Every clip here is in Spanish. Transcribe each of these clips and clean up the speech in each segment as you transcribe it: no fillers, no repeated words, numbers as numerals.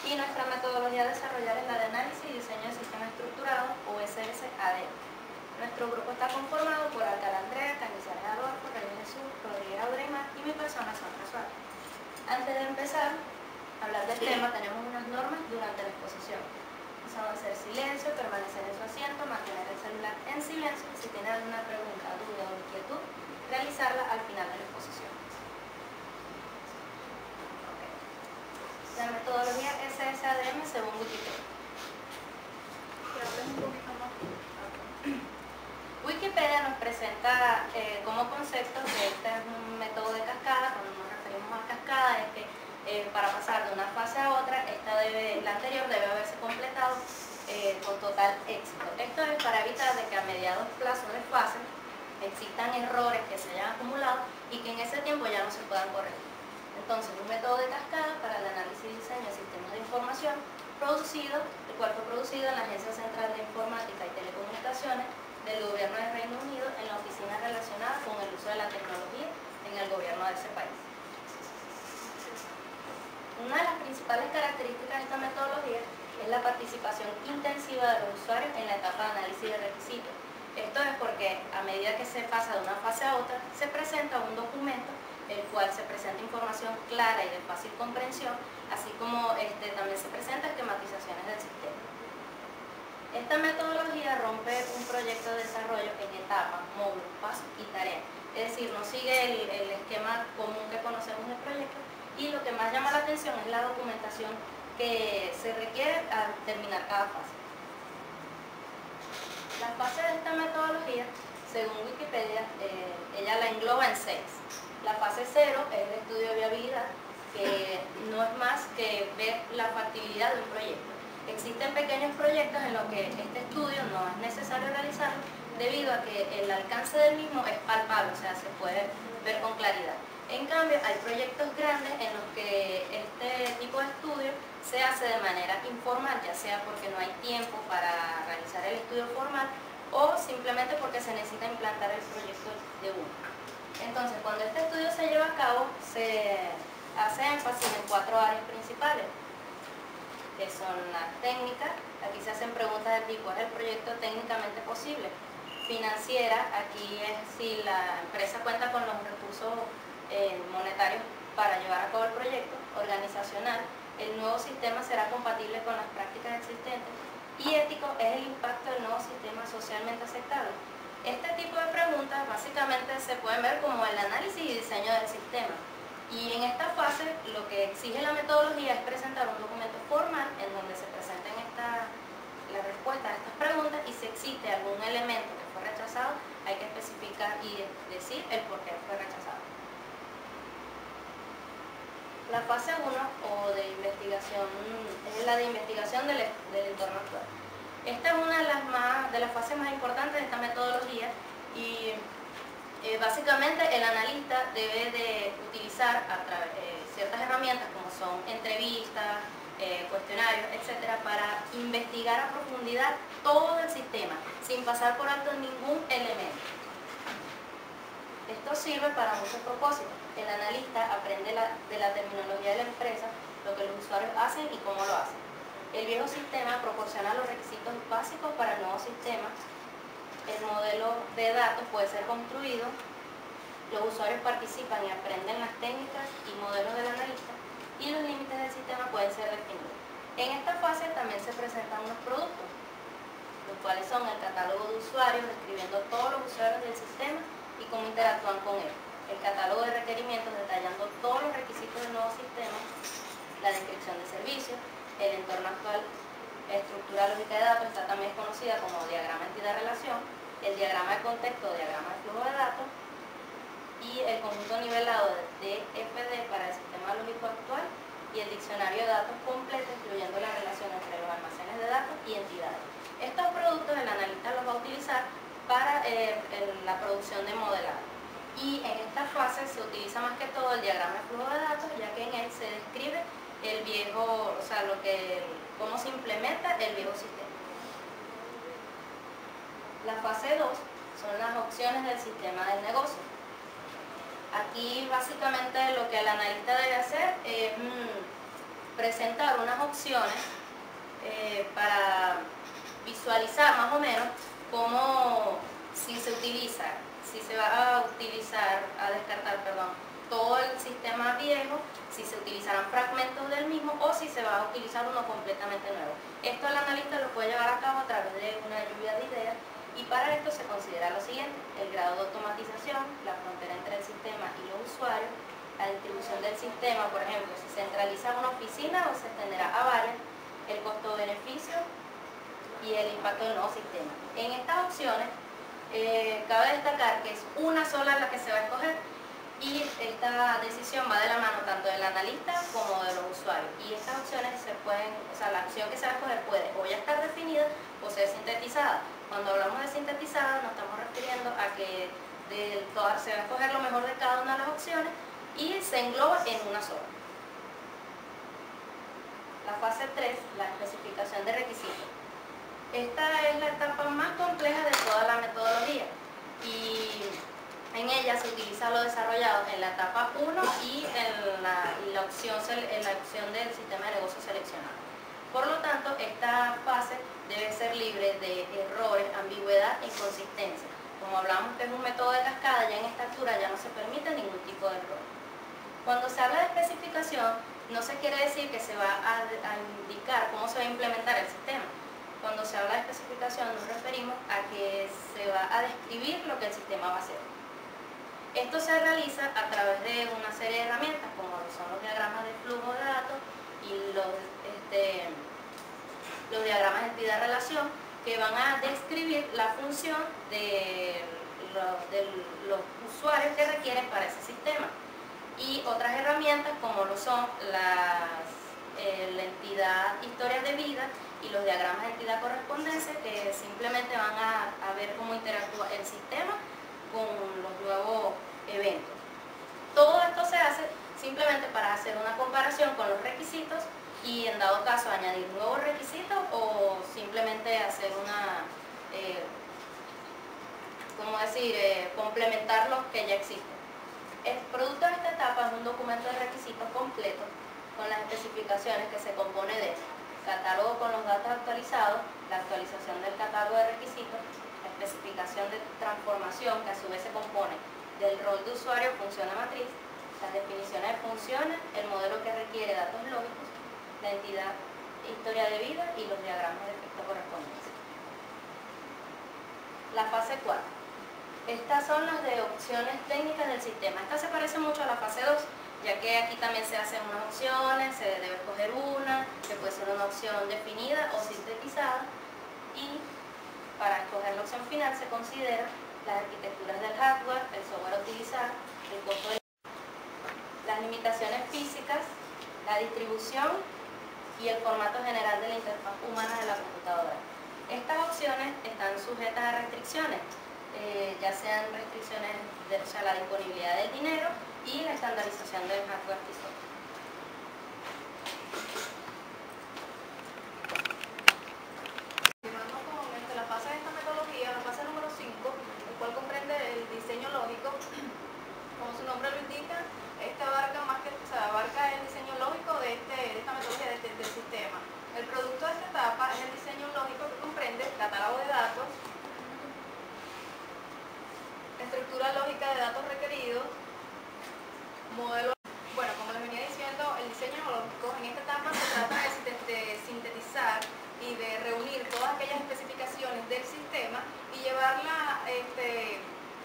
Y nuestra metodología a desarrollar es la de análisis y diseño de sistemas estructurados o SSAD. Nuestro grupo está conformado por Alcalá Andrea, Cañizares Adolfo, Reyes Jesús, Rodríguez Audreymar y mi persona, Sandra Suárez. Antes de empezar a hablar del tema, tenemos unas normas durante la exposición. Son hacer silencio, permanecer en su asiento, mantener el celular en silencio y si tiene alguna pregunta, duda o inquietud, realizarla al final de la exposición. La metodología SSADM según Wikipedia. Wikipedia nos presenta como concepto que este es un método de cascada. Cuando nos referimos a cascada es que para pasar de una fase a otra, la anterior debe haberse completado con total éxito. Esto es para evitar de que a mediados plazos de fase existan errores que se hayan acumulado y que en ese tiempo ya no se puedan corregir. Entonces, un método de cascada para el análisis y diseño de sistemas de información el cual fue producido en la Agencia Central de Informática y Telecomunicaciones del Gobierno del Reino Unido en la oficina relacionada con el uso de la tecnología en el gobierno de ese país. Una de las principales características de esta metodología es la participación intensiva de los usuarios en la etapa de análisis de requisitos. Esto es porque a medida que se pasa de una fase a otra, se presenta un documento el cual se presenta información clara y de fácil comprensión, así como también se presenta esquematizaciones del sistema. Esta metodología rompe un proyecto de desarrollo en etapas, módulos, pasos y tareas. Es decir, no sigue el esquema común que conocemos del proyecto y lo que más llama la atención es la documentación que se requiere al terminar cada fase. La fase de esta metodología, según Wikipedia, ella la engloba en 6. La fase 0 es el estudio de viabilidad, que no es más que ver la factibilidad de un proyecto. Existen pequeños proyectos en los que este estudio no es necesario realizarlo debido a que el alcance del mismo es palpable, o sea, se puede ver con claridad. En cambio, hay proyectos grandes en los que este tipo de estudio se hace de manera informal, ya sea porque no hay tiempo para realizar el estudio formal o simplemente porque se necesita implantar el proyecto de uno. Entonces, cuando este estudio se lleva a cabo, se hace énfasis en 4 áreas principales, que son las técnicas. Aquí se hacen preguntas del tipo, ¿es el proyecto técnicamente posible? Financiera, aquí es si la empresa cuenta con los recursos monetarios para llevar a cabo el proyecto. Organizacional, el nuevo sistema será compatible con las prácticas existentes. Y ético, es el impacto del nuevo sistema socialmente aceptable. Este tipo de preguntas básicamente se pueden ver como el análisis y diseño del sistema. Y en esta fase lo que exige la metodología es presentar un documento formal en donde se presenten la respuesta a estas preguntas y si existe algún elemento que fue rechazado, hay que especificar y decir el por qué fue rechazado. La fase 1 o de investigación es la de investigación del entorno actual. Esta es una de las fases más importantes de esta metodología y básicamente el analista debe de utilizar ciertas herramientas como son entrevistas, cuestionarios, etcétera, para investigar a profundidad todo el sistema sin pasar por alto ningún elemento. Esto sirve para muchos propósitos. El analista aprende de la terminología de la empresa, lo que los usuarios hacen y cómo lo hacen. El viejo sistema proporciona los requisitos básicos para el nuevo sistema. El modelo de datos puede ser construido. Los usuarios participan y aprenden las técnicas y modelos del analista y los límites del sistema pueden ser definidos. En esta fase también se presentan unos productos, los cuales son el catálogo de usuarios, describiendo todos los usuarios del sistema y cómo interactúan con él. El catálogo de requerimientos detallando todos los requisitos del nuevo sistema, la descripción de servicios, el entorno actual, estructura lógica de datos, está también conocida como diagrama entidad-relación, el diagrama de contexto o diagrama de flujo de datos y el conjunto nivelado de DFD para el sistema lógico actual y el diccionario de datos completo, incluyendo la relación entre los almacenes de datos y entidades. Estos productos el analista los va a utilizar para la producción de modelado. Y en esta fase se utiliza más que todo el diagrama de flujo de datos, ya que en él se describe el viejo, o sea, cómo se implementa el viejo sistema. La fase 2 son las opciones del sistema del negocio. Aquí básicamente lo que el analista debe hacer es presentar unas opciones para visualizar más o menos cómo si se va a descartar, todo el sistema viejo, si se utilizarán fragmentos del mismo o si se va a utilizar uno completamente nuevo. Esto el analista lo puede llevar a cabo a través de una lluvia de ideas, y para esto se considera lo siguiente: el grado de automatización, la frontera entre el sistema y los usuarios, la distribución del sistema, por ejemplo, si se centraliza en una oficina o se extenderá a varias, el costo-beneficio y el impacto del nuevo sistema. En estas opciones cabe destacar que es una sola la que se va a escoger, y esta decisión va de la mano tanto del analista como de los usuarios, y estas opciones la acción que se va a escoger puede o ya estar definida o ser sintetizada. Cuando hablamos de sintetizada nos estamos refiriendo a que se va a escoger lo mejor de cada una de las opciones y se engloba en una sola. La fase 3, la especificación de requisitos. Esta es la etapa más compleja de toda la metodología, y en ella se utiliza lo desarrollado en la etapa 1 y en la opción del sistema de negocio seleccionado. Por lo tanto, esta fase debe ser libre de errores, ambigüedad e inconsistencia. Como hablamos que es un método de cascada, ya en esta altura ya no se permite ningún tipo de error. Cuando se habla de especificación, no se quiere decir que se va a indicar cómo se va a implementar el sistema. Cuando se habla de especificación nos referimos a que se va a describir lo que el sistema va a hacer. Esto se realiza a través de una serie de herramientas, como son los diagramas de flujo de datos y los diagramas de entidad-relación, que van a describir la función de los usuarios que requieren para ese sistema. Y otras herramientas como lo son la entidad historia de vida y los diagramas de entidad correspondencia, que simplemente van a ver cómo interactúa el sistema con los nuevos eventos. Todo esto se hace simplemente para hacer una comparación con los requisitos y en dado caso añadir nuevos requisitos o simplemente hacer complementar los que ya existen. El producto de esta etapa es un documento de requisitos completo con las especificaciones, que se compone de catálogo con los datos actualizados, la actualización del catálogo de requisitos, la especificación de transformación, que a su vez se compone del rol de usuario, función de matriz, las definiciones de funciones, el modelo que requiere datos lógicos, la entidad historia de vida y los diagramas de efecto correspondientes. La fase 4. Estas son las de opciones técnicas del sistema. Esta se parece mucho a la fase 2, ya que aquí también se hacen unas opciones, se debe escoger una, que puede ser una opción definida o sintetizada, y para escoger la opción final se considera las arquitecturas del hardware, el software a utilizar, el costo de las limitaciones físicas, la distribución y el formato general de la interfaz humana de la computadora. Estas opciones están sujetas a restricciones, ya sean restricciones de la disponibilidad del dinero y la estandarización del hardware y software. Continuando con la fase de esta metodología, la fase número 5, el cual comprende el diseño lógico. Como su nombre lo indica, abarca el diseño lógico de esta metodología del sistema. El producto de esta etapa es el diseño lógico, que comprende catálogo de datos, estructura lógica de datos requeridos, modelo. Bueno, como les venía diciendo, el diseño lógico en esta etapa se trata de sintetizar y de reunir todas aquellas especificaciones del sistema y llevarlas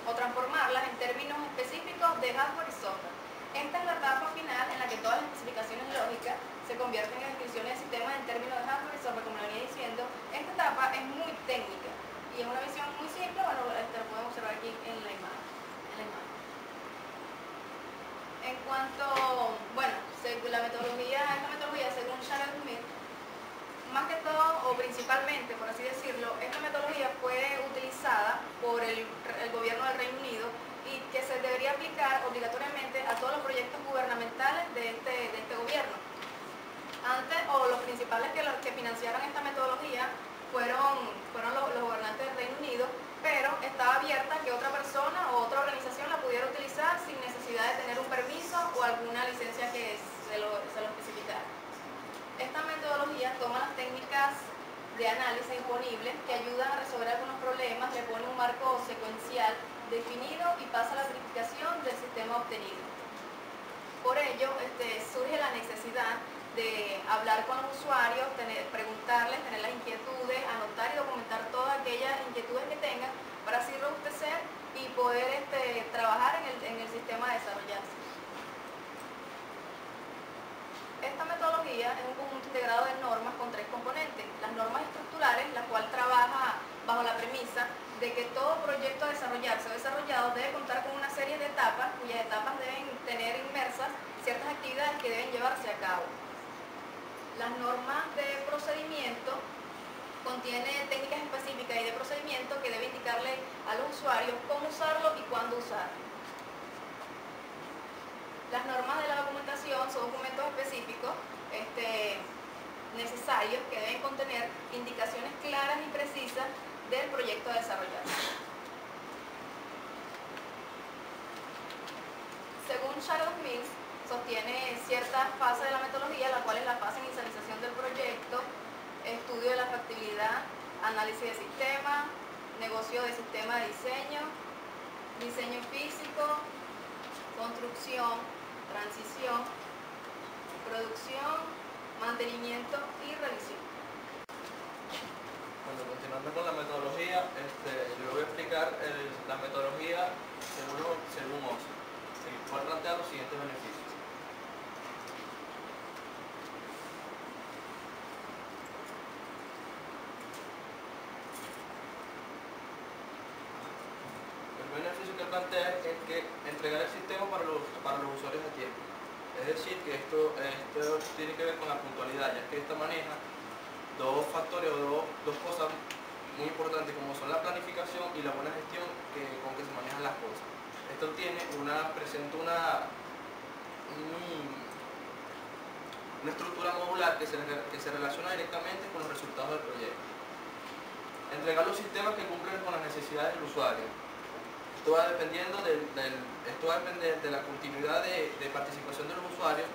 o transformarlas en términos específicos de hardware y software. Esta es la etapa final en la que todas las especificaciones lógicas se convierten en descripciones de sistemas en términos de hardware y software, como le venía diciendo. Esta etapa es muy técnica y es una visión muy simple. Bueno, lo podemos observar aquí en la imagen. En cuanto, bueno, esta metodología según Charles Smith, más que todo o principalmente, por así decirlo, esta metodología fue utilizada por el gobierno del Reino Unido y que se debería aplicar obligatoriamente a todos los proyectos gubernamentales de este gobierno. Antes, los principales que financiaron esta metodología fueron los gobernantes del Reino Unido, pero estaba abierta a que otra persona o otra organización la pudiera utilizar sin necesidad de tener un permiso o alguna licencia que se lo especificara. hablar con los usuarios, preguntarles, tener las inquietudes, anotar y documentar todas aquellas inquietudes que tengan para así robustecer y poder trabajar en el sistema de desarrollarse. Esta metodología es un conjunto integrado de normas con 3 componentes. Las normas estructurales, la cual trabaja bajo la premisa de que todo proyecto a desarrollarse o desarrollado debe contar con una serie de etapas, cuyas etapas deben tener inmersas ciertas actividades que deben llevarse a cabo. Las normas de procedimiento contiene técnicas específicas y de procedimiento que debe indicarle a los usuarios cómo usarlo y cuándo usarlo. Las normas de la documentación son documentos específicos necesarios que deben contener indicaciones claras y precisas del proyecto a desarrollar. Según Charles Mills, sostiene ciertas fases de la metodología, la cual es la fase de inicialización del proyecto, estudio de la factibilidad, análisis de sistema, negocio de sistema de diseño, diseño físico, construcción, transición, producción, mantenimiento y revisión. Bueno, continuando con la metodología, yo voy a explicar la metodología según OSI, el cual plantea los siguientes beneficios. El beneficio que plantea es que entregar el sistema para los usuarios a tiempo. Es decir, que esto tiene que ver con la puntualidad, ya que esta maneja dos factores o dos cosas muy importantes, como son la planificación y la buena gestión con que se manejan las cosas. Esto presenta una estructura modular que se relaciona directamente con los resultados del proyecto. Entregar los sistemas que cumplen con las necesidades del usuario. Esto va a depender de la continuidad de participación de los usuarios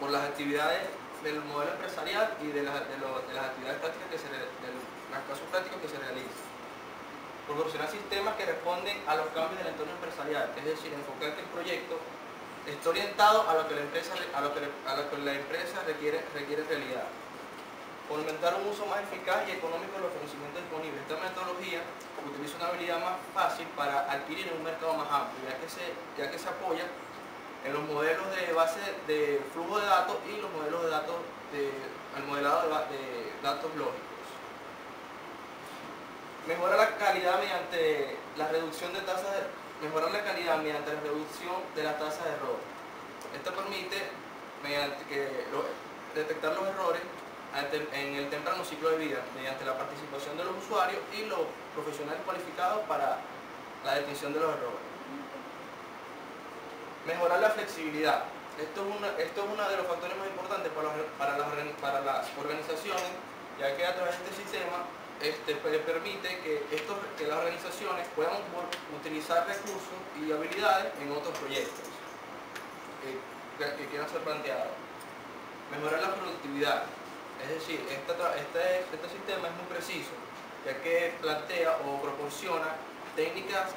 por las actividades del modelo empresarial y de las actividades prácticas los casos prácticos que se realizan. Proporcionar sistemas que responden a los cambios del entorno empresarial, es decir, enfocar que el proyecto esté orientado a lo que la empresa requiere en realidad. Fomentar un uso más eficaz y económico de los conocimientos disponibles. Esta metodología utiliza una habilidad más fácil para adquirir en un mercado más amplio, ya que se apoya en los modelos de base de flujo de datos y los modelos de datos el modelado de datos lógicos. Mejorar la calidad mediante la reducción de las tasas de error. Esto permite detectar los errores en el temprano ciclo de vida mediante la participación de los usuarios y los profesionales cualificados para la detección de los errores. Mejorar la flexibilidad. Esto es uno de los factores más importantes para las organizaciones, ya que a través de este sistema permite que las organizaciones puedan utilizar recursos y habilidades en otros proyectos que quieran ser planteados. Mejorar la productividad. Es decir, este sistema es muy preciso, ya que plantea o proporciona técnicas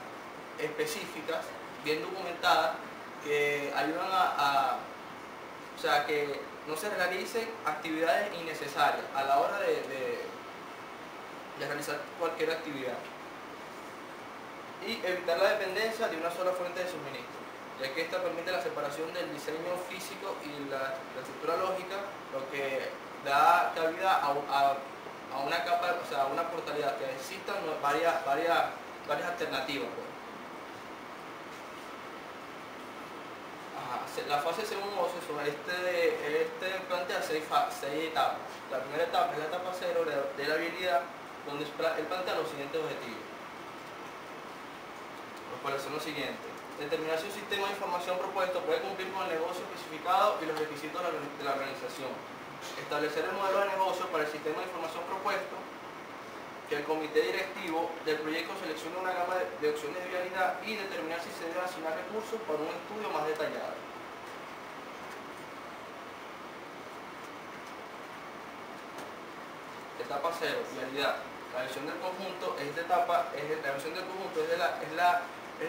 específicas, bien documentadas, que ayudan o sea, que no se realicen actividades innecesarias a la hora de realizar cualquier actividad. Y evitar la dependencia de una sola fuente de suministro, ya que esta permite la separación del diseño físico y la estructura lógica, lo que da cabida a una capa, o sea, a una portabilidad, que existan varias alternativas. Pues. La fase según OSI plantea 6 etapas. La primera etapa es la etapa 0 de la habilidad, donde él plantea los siguientes objetivos, los cuales son los siguientes. Determinar si un sistema de información propuesto puede cumplir con el negocio especificado y los requisitos de la organización. Establecer el modelo de negocio para el sistema de información propuesto, que el comité directivo del proyecto seleccione una gama de opciones de viabilidad y determinar si se deben asignar recursos para un estudio más detallado. Etapa 0, viabilidad. La versión del conjunto es el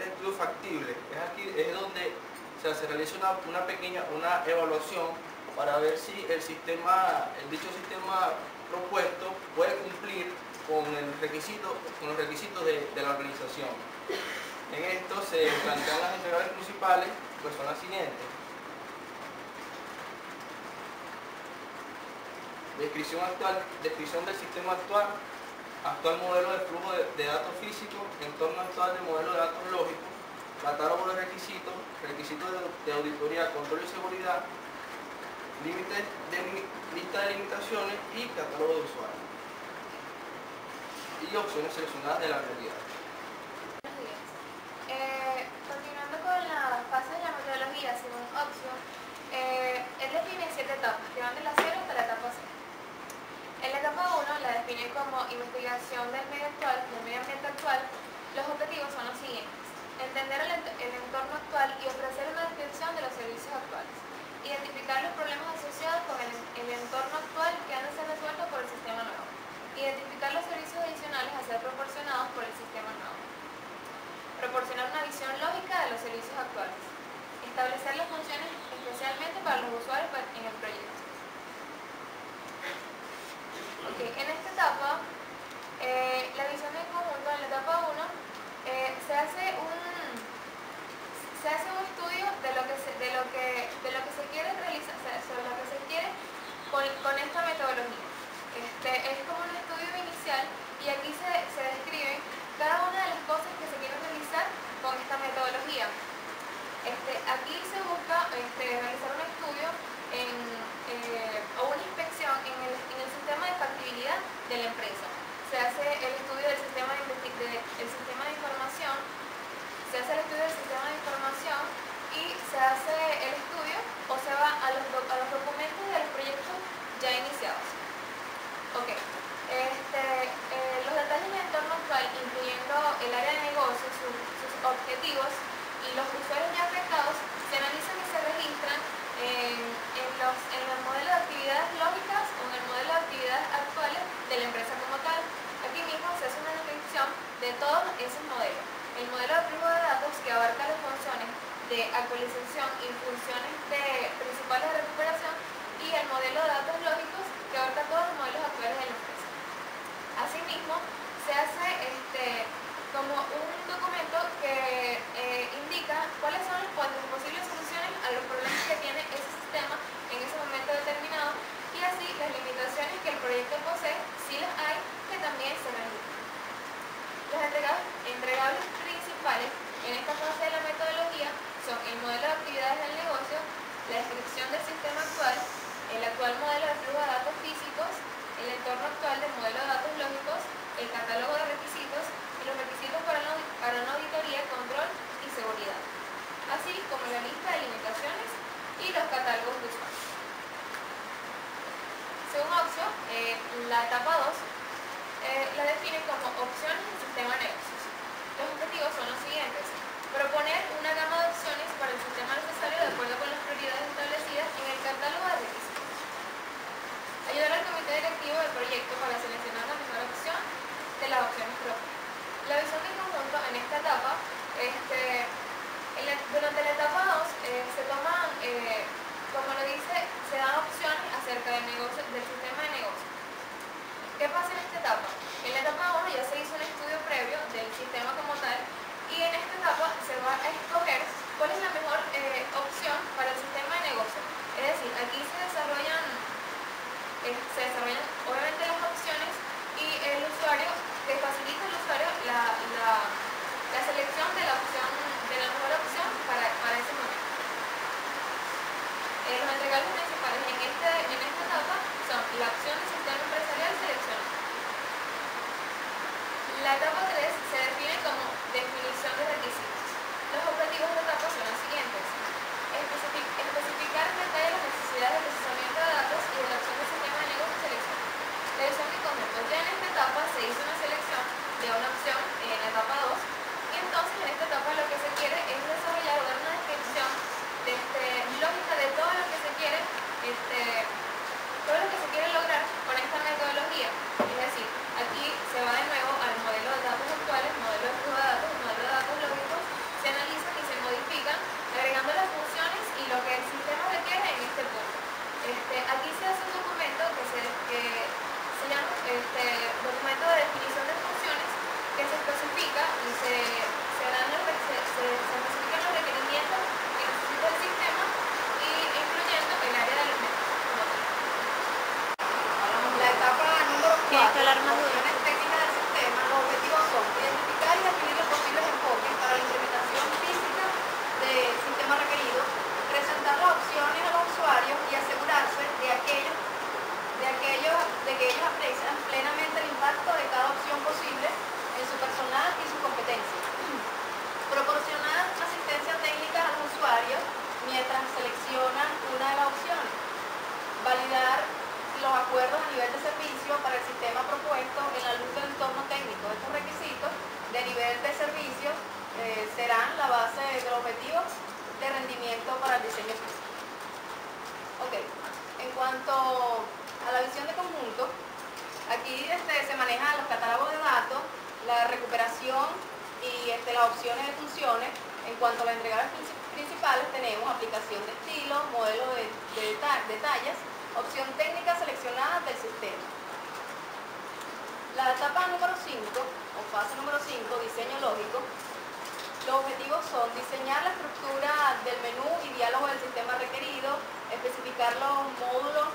estudio factible. Es donde se realiza una evaluación para ver si el dicho sistema propuesto puede cumplir con los requisitos de la organización. En esto se plantean las entregables principales, pues son las siguientes. Descripción del sistema actual modelo de flujo de datos físicos, entorno actual del modelo de datos lógicos, catálogo de requisitos de auditoría, control y seguridad, lista de limitaciones y catálogo de usuarios. Y opciones seleccionadas de la realidad. Continuando con la fase de la metodología, según Oxio, él define 7 etapas, que van de la 0 hasta la etapa C. En la etapa 1 la define como investigación del medio ambiente actual. Los objetivos son los siguientes: entender el entorno actual y ofrecer una descripción de los servicios actuales. Identificar los problemas asociados con el entorno actual que han de ser resueltos por el sistema nuevo. Identificar los servicios adicionales a ser proporcionados por el sistema nuevo. Proporcionar una visión lógica de los servicios actuales. Establecer las funciones especialmente para los usuarios en el proyecto. En esta etapa, la visión del conjunto, en la etapa 1, se hace un estudio de lo que se quiere realizar, sobre lo que se quiere con esta metodología. Es como un estudio inicial y aquí se describen cada una de las cosas que se quieren realizar con esta metodología. Aquí se busca realizar un estudio o una inspección en el sistema de factibilidad de la empresa. Se hace el estudio del sistema de información, y se hace el estudio o se va a los documentos de los proyectos ya iniciados. Los detalles del entorno actual, incluyendo el área de negocio, sus objetivos y los usuarios ya afectados, se analizan y se registran en el modelo de actividades lógicas o en el modelo de actividades actuales de la empresa como tal. Aquí mismo se hace una descripción de todos esos modelos. El modelo de flujo de datos, que abarca las funciones de actualización y funciones principales de recuperación, y el modelo de datos lógicos, que abarca todos los modelos actuales de la empresa. Asimismo, se hace como un documento que indica cuáles son las posibles soluciones a los problemas que tiene ese sistema en ese momento determinado, y así las limitaciones que el proyecto posee, si las hay, que también se registran. Los entregables principales en esta fase de la metodología son el modelo de actividades del negocio, la descripción del sistema actual, el actual modelo de flujo de datos físicos, el entorno actual del modelo de datos lógicos, el catálogo de requisitos y los requisitos para una auditoría, control y seguridad, así como la lista de limitaciones y los catálogos de usuarios. Según Oxio, la etapa 2 la define como opciones del sistema de negocios. Los objetivos son los siguientes: proponer una gama de opciones para el sistema necesario de acuerdo con las prioridades establecidas en el catálogo de requisitos. Ayudar al comité directivo del proyecto para seleccionar la mejor opción de las opciones propias. La visión del conjunto en esta etapa, durante la etapa 2 se toman, como lo dice, se dan opciones acerca del sistema de negocio. ¿Qué pasa en esta etapa? En la etapa 1 ya se hizo un estudio previo del sistema como tal, y en esta etapa se va a escoger cuál opciones a los usuarios y asegurarse de que ellos aprecian plenamente el impacto de cada opción posible en su personal y sus competencias. Proporcionar asistencia técnica a los usuarios mientras seleccionan una de las opciones. Validar los acuerdos a nivel de servicio para el sistema propuesto en la luz del entorno técnico. Estos requisitos de nivel de servicio serán la base de los objetivos de rendimiento para el diseño físico. Ok, en cuanto a la visión de conjunto, aquí se manejan los catálogos de datos, la recuperación y las opciones de funciones. En cuanto a las entregables principales tenemos aplicación de estilo, modelo de tallas, opción técnica seleccionada del sistema. La etapa número 5, o fase número 5, diseño lógico. Los objetivos son diseñar la estructura del menú y diálogo del sistema requerido, especificar los módulos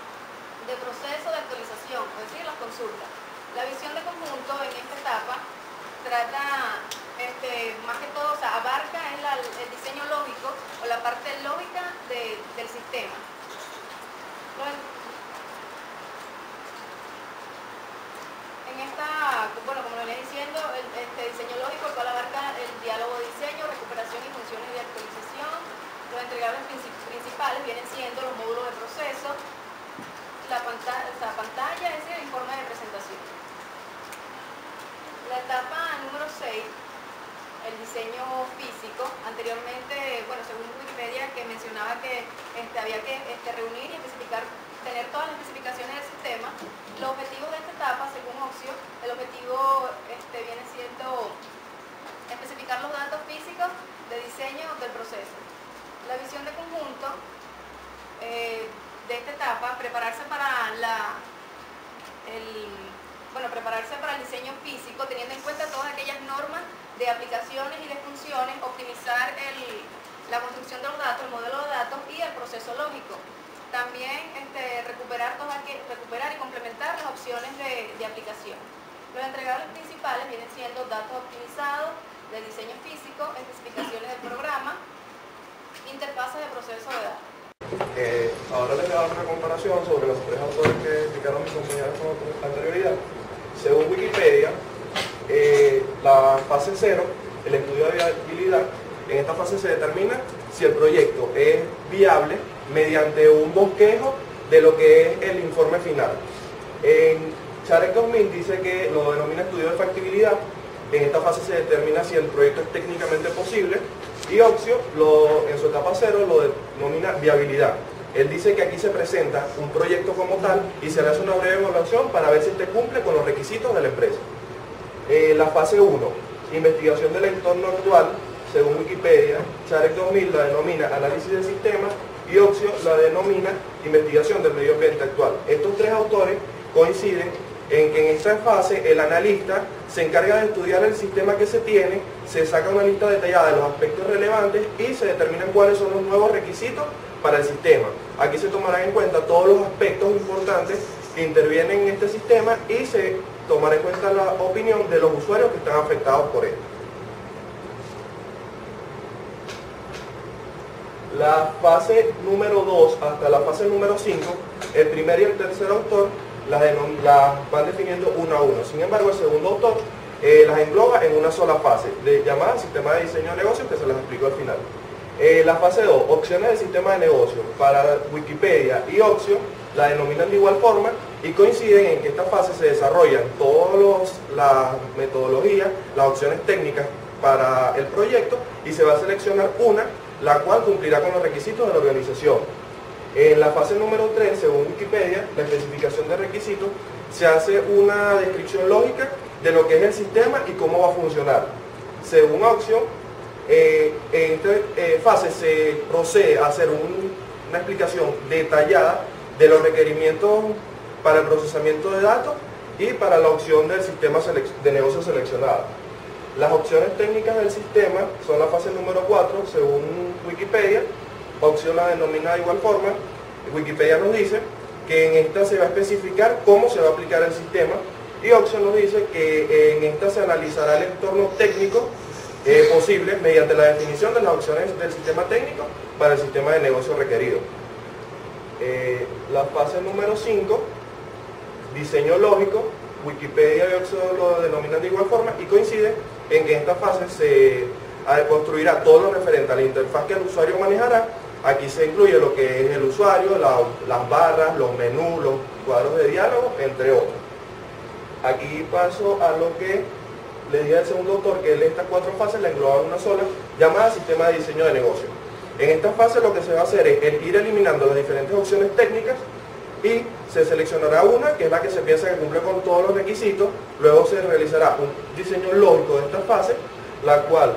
de proceso de actualización, es decir, las consultas. La visión de conjunto en esta etapa trata, más que todo, abarca el diseño lógico o la parte lógica del sistema. Como lo venía diciendo, este diseño lógico, el cual abarca el diálogo de diseño, recuperación y funciones de actualización. Los entregables principales vienen siendo los módulos de proceso, la pantalla, es decir, el informe de presentación. La etapa número 6, el diseño físico. Anteriormente, según Wikipedia, que mencionaba que había que reunir y especificar, tener todas las especificaciones del sistema. Los objetivos de esta etapa, según Oxio, el objetivo viene siendo especificar los datos físicos de diseño del proceso. La visión de conjunto de esta etapa, prepararse para el diseño físico, teniendo en cuenta todas aquellas normas de aplicaciones y de funciones, optimizar la construcción de los datos, el modelo de datos y el proceso lógico. También recuperar y complementar las opciones de aplicación. Los entregables principales vienen siendo datos optimizados de diseño físico, especificaciones del programa, interfaces de proceso de datos. Ahora les voy a dar una comparación sobre los tres autores que explicaron mis compañeros con anterioridad. Según Wikipedia, la fase 0, el estudio de viabilidad, en esta fase se determina si el proyecto es viable mediante un bosquejo de lo que es el informe final. En Charek 2000 dice que lo denomina estudio de factibilidad. En esta fase se determina si el proyecto es técnicamente posible, y Oxio en su etapa 0 lo denomina viabilidad. Él dice que aquí se presenta un proyecto como tal y se le hace una breve evaluación para ver si este cumple con los requisitos de la empresa. La fase 1, investigación del entorno actual. Según Wikipedia, Charek 2000 la denomina análisis del sistema y Oxio la denomina investigación del medio ambiente actual. Estos tres autores coinciden en que en esta fase el analista se encarga de estudiar el sistema que se tiene, se saca una lista detallada de los aspectos relevantes y se determinan cuáles son los nuevos requisitos para el sistema. Aquí se tomarán en cuenta todos los aspectos importantes que intervienen en este sistema y se tomará en cuenta la opinión de los usuarios que están afectados por él. La fase número 2 hasta la fase número 5, el primer y el tercer autor las van definiendo uno a uno. Sin embargo, el segundo autor las engloba en una sola fase, llamada sistema de diseño de negocios, que se las explico al final. La fase 2, opciones del sistema de negocio. Para Wikipedia y Oxio la denominan de igual forma y coinciden en que esta fase se desarrollan todas las metodologías, las opciones técnicas para el proyecto y se va a seleccionar una, la cual cumplirá con los requisitos de la organización. En la fase número 3, según Wikipedia, la especificación de requisitos, se hace una descripción lógica de lo que es el sistema y cómo va a funcionar. Según Oxio, en esta fase se procede a hacer una explicación detallada de los requerimientos para el procesamiento de datos y para la opción del sistema de negocio seleccionado. Las opciones técnicas del sistema son la fase número 4, según Wikipedia. Oxio la denomina de igual forma. Wikipedia nos dice que en esta se va a especificar cómo se va a aplicar el sistema y Oxio nos dice que en esta se analizará el entorno técnico posible mediante la definición de las opciones del sistema técnico para el sistema de negocio requerido. La fase número 5, diseño lógico. Wikipedia y Oxford lo denominan de igual forma y coincide en que en esta fase se construirá todo lo referente a la interfaz que el usuario manejará. Aquí se incluye lo que es el usuario, las barras, los menús, los cuadros de diálogo, entre otros. Aquí paso a lo que le dije al segundo autor, que él estas 4 fases la engloba en una sola, llamada sistema de diseño de negocio. En esta fase lo que se va a hacer es ir eliminando las diferentes opciones técnicas y se seleccionará una, que es la que se piensa que cumple con todos los requisitos. Luego se realizará un diseño lógico de esta fase, la cual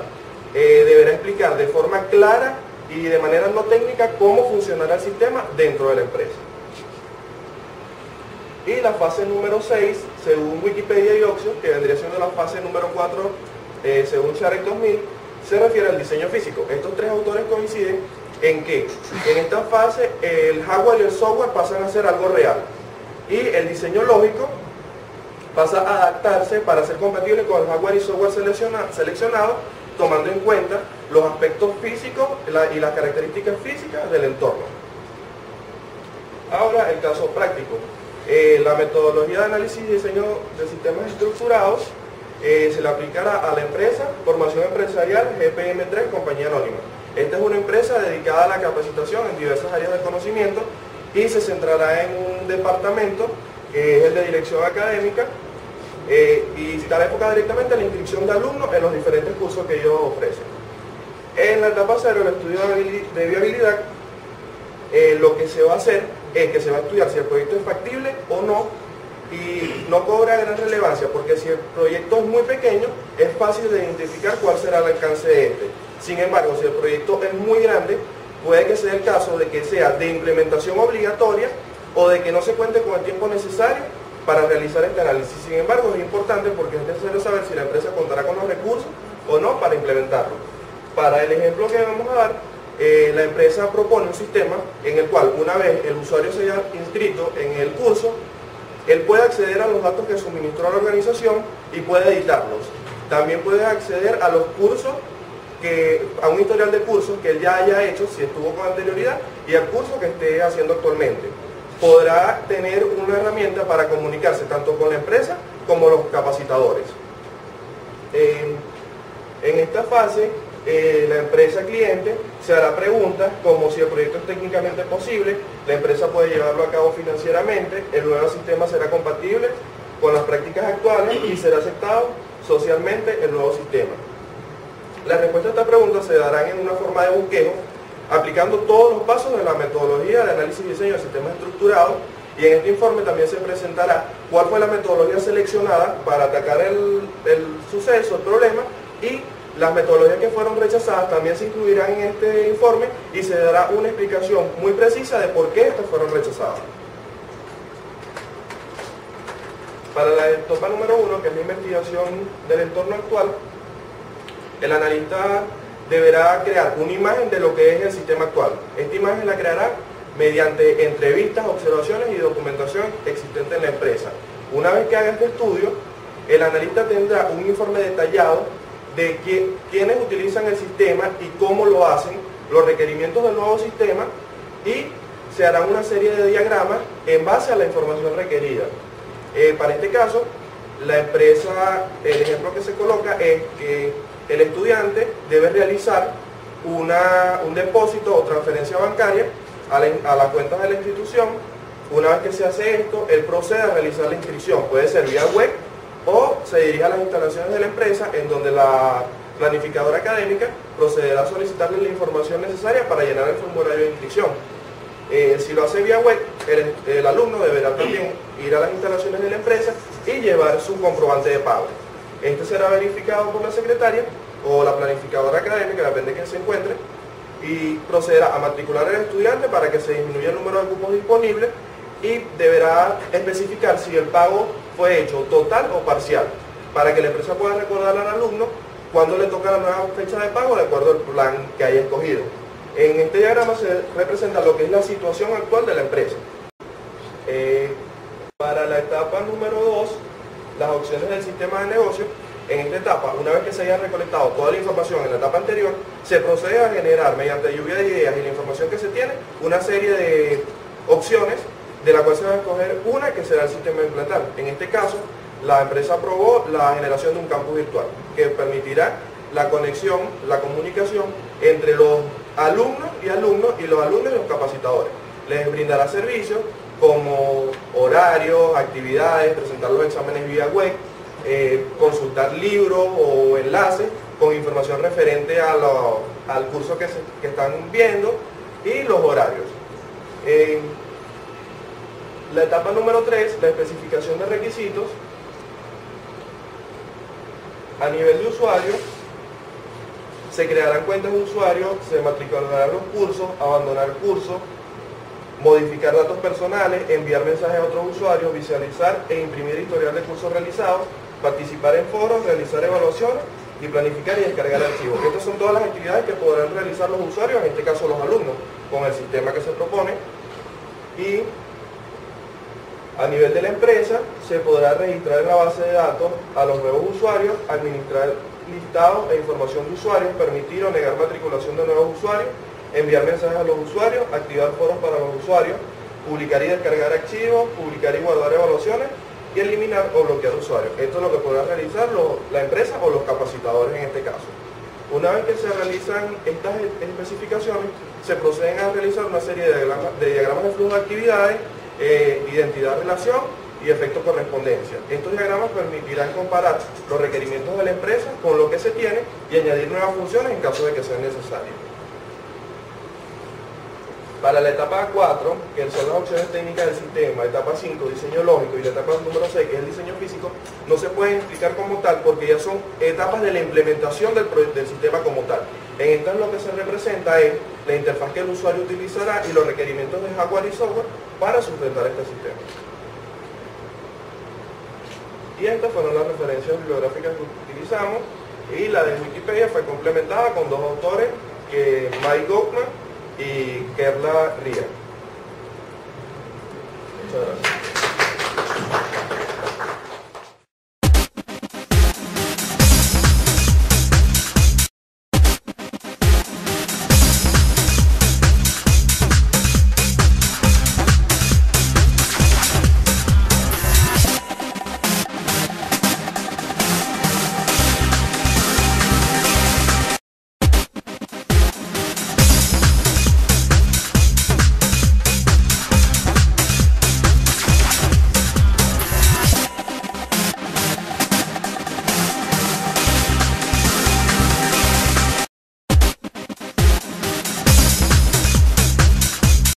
deberá explicar de forma clara y de manera no técnica cómo funcionará el sistema dentro de la empresa. Y la fase número 6, según Wikipedia y Oxford, que vendría siendo la fase número 4 según Sharek 2000, se refiere al diseño físico. Estos 3 autores coinciden en que en esta fase el hardware y el software pasan a ser algo real y el diseño lógico pasa a adaptarse para ser compatible con el hardware y software seleccionado, tomando en cuenta los aspectos físicos y las características físicas del entorno. Ahora el caso práctico. La metodología de análisis y diseño de sistemas estructurados se le aplicará a la empresa Formación Empresarial GPM3 Compañía Anónima. Esta es una empresa dedicada a la capacitación en diversas áreas de conocimiento y se centrará en un departamento que es el de dirección académica y estará enfocada directamente en la inscripción de alumnos en los diferentes cursos que ellos ofrecen. En la etapa 0, el estudio de viabilidad, lo que se va a hacer es que se va a estudiar si el proyecto es factible o no, y no cobra gran relevancia porque si el proyecto es muy pequeño es fácil de identificar cuál será el alcance de este. Sin embargo, si el proyecto es muy grande, puede que sea el caso de que sea de implementación obligatoria o de que no se cuente con el tiempo necesario para realizar este análisis. Sin embargo, es importante porque es necesario saber si la empresa contará con los recursos o no para implementarlo. Para el ejemplo que vamos a dar, la empresa propone un sistema en el cual una vez el usuario se haya inscrito en el curso, él puede acceder a los datos que suministró la organización y puede editarlos. También puede acceder a los cursos, a un historial de cursos que él ya haya hecho si estuvo con anterioridad y al curso que esté haciendo actualmente. Podrá tener una herramienta para comunicarse tanto con la empresa como los capacitadores. En esta fase, la empresa cliente se hará preguntas como si el proyecto es técnicamente posible, la empresa puede llevarlo a cabo financieramente, el nuevo sistema será compatible con las prácticas actuales y será aceptado socialmente el nuevo sistema. Las respuestas a esta pregunta se darán en una forma de bosquejo, aplicando todos los pasos de la metodología de análisis y diseño de sistemas estructurados, y en este informe también se presentará cuál fue la metodología seleccionada para atacar el suceso, el problema, y las metodologías que fueron rechazadas también se incluirán en este informe y se dará una explicación muy precisa de por qué estas fueron rechazadas. Para la etapa número 1, que es la investigación del entorno actual, el analista deberá crear una imagen de lo que es el sistema actual. Esta imagen la creará mediante entrevistas, observaciones y documentación existente en la empresa. Una vez que haga este estudio, el analista tendrá un informe detallado de quiénes utilizan el sistema y cómo lo hacen, los requerimientos del nuevo sistema, y se hará una serie de diagramas en base a la información requerida. Para este caso, la empresa, el ejemplo que se coloca es que el estudiante debe realizar un depósito o transferencia bancaria a la cuenta de la institución. Una vez que se hace esto, él procede a realizar la inscripción, puede ser vía web o se dirige a las instalaciones de la empresa, en donde la planificadora académica procederá a solicitarle la información necesaria para llenar el formulario de inscripción. Si lo hace vía web, el alumno deberá también ir a las instalaciones de la empresa y llevar su comprobante de pago. Este será verificado por la secretaria o la planificadora académica, depende de quién se encuentre, y procederá a matricular al estudiante para que se disminuya el número de cupos disponibles y deberá especificar si el pago fue hecho total o parcial, para que la empresa pueda recordar al alumno cuándo le toca la nueva fecha de pago de acuerdo al plan que haya escogido. En este diagrama se representa lo que es la situación actual de la empresa. Para la etapa número 2, las opciones del sistema de negocio, en esta etapa, una vez que se haya recolectado toda la información en la etapa anterior, se procede a generar, mediante lluvia de ideas y la información que se tiene, una serie opciones, de la cual se va a escoger una que será el sistema a implantar. En este caso, la empresa aprobó la generación de un campus virtual que permitirá la conexión, la comunicación entre los alumnos y los alumnos y los capacitadores. Les brindará servicios como horarios, actividades, presentar los exámenes vía web, consultar libros o enlaces con información referente al curso que están viendo y los horarios. La etapa número 3, la especificación de requisitos. A nivel de usuario, se crearán cuentas de usuario, se matricularán los cursos, abandonar cursos, modificar datos personales, enviar mensajes a otros usuarios, visualizar e imprimir historial de cursos realizados, participar en foros, realizar evaluaciones y planificar y descargar archivos. Estas son todas las actividades que podrán realizar los usuarios, en este caso los alumnos, con el sistema que se propone. Y a nivel de la empresa, se podrá registrar en la base de datos a los nuevos usuarios, administrar listados e información de usuarios, permitir o negar matriculación de nuevos usuarios, enviar mensajes a los usuarios, activar foros para los usuarios, publicar y descargar archivos, publicar y guardar evaluaciones y eliminar o bloquear usuarios. Esto es lo que podrá realizar la empresa o los capacitadores en este caso. Una vez que se realizan estas especificaciones, se proceden a realizar una serie de diagramas de flujo de actividades, identidad-relación y efecto correspondencia. Estos diagramas permitirán comparar los requerimientos de la empresa con lo que se tiene y añadir nuevas funciones en caso de que sea necesario. Para la etapa 4, que son las opciones técnicas del sistema, etapa 5, diseño lógico, y la etapa número 6, que es el diseño físico, no se pueden explicar como tal porque ya son etapas de la implementación del sistema como tal. En estas lo que se representa es la interfaz que el usuario utilizará y los requerimientos de hardware y software para sustentar este sistema. Y estas fueron las referencias bibliográficas que utilizamos, y la de Wikipedia fue complementada con dos autores, Mike Goldman y Kerla Ria. Muchas gracias.